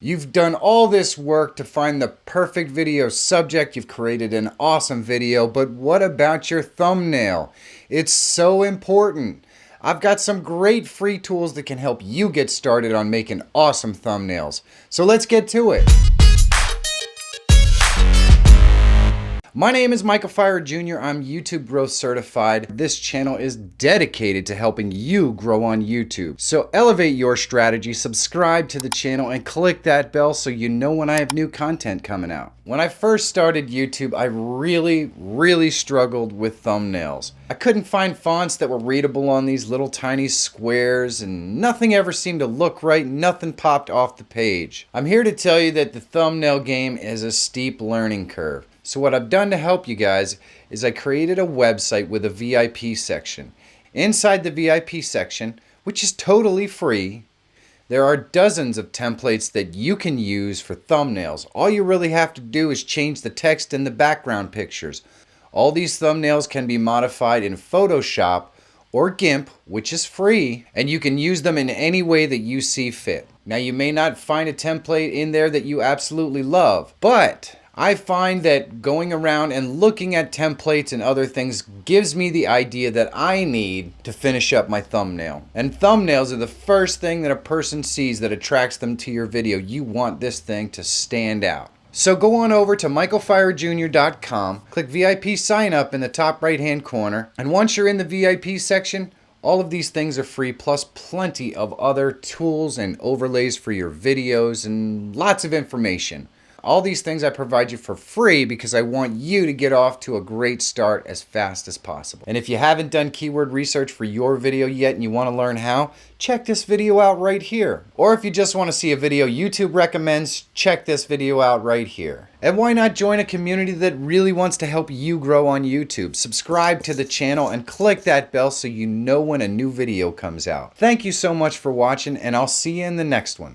You've done all this work to find the perfect video subject. You've created an awesome video, but what about your thumbnail? It's so important. I've got some great free tools that can help you get started on making awesome thumbnails. So let's get to it. My name is Michael Feyrer Jr. I'm YouTube Growth Certified. This channel is dedicated to helping you grow on YouTube. So elevate your strategy, subscribe to the channel, and click that bell so you know when I have new content coming out. When I first started YouTube, I really struggled with thumbnails. I couldn't find fonts that were readable on these little tiny squares, and nothing ever seemed to look right, nothing popped off the page. I'm here to tell you that the thumbnail game is a steep learning curve. So what I've done to help you guys is I created a website with a VIP section. Inside the VIP section, which is totally free, there are dozens of templates that you can use for thumbnails. All you really have to do is change the text and the background pictures. All these thumbnails can be modified in Photoshop or GIMP, which is free, and you can use them in any way that you see fit. Now, you may not find a template in there that you absolutely love, but I find that going around and looking at templates and other things gives me the idea that I need to finish up my thumbnail. And thumbnails are the first thing that a person sees that attracts them to your video. You want this thing to stand out. So go on over to michaelfeyrerjr.com, click VIP sign up in the top right hand corner, and once you're in the VIP section, all of these things are free, plus plenty of other tools and overlays for your videos and lots of information. All these things I provide you for free because I want you to get off to a great start as fast as possible. And if you haven't done keyword research for your video yet and you want to learn how, check this video out right here. Or if you just want to see a video YouTube recommends, check this video out right here. And why not join a community that really wants to help you grow on YouTube? Subscribe to the channel and click that bell so you know when a new video comes out. Thank you so much for watching, and I'll see you in the next one.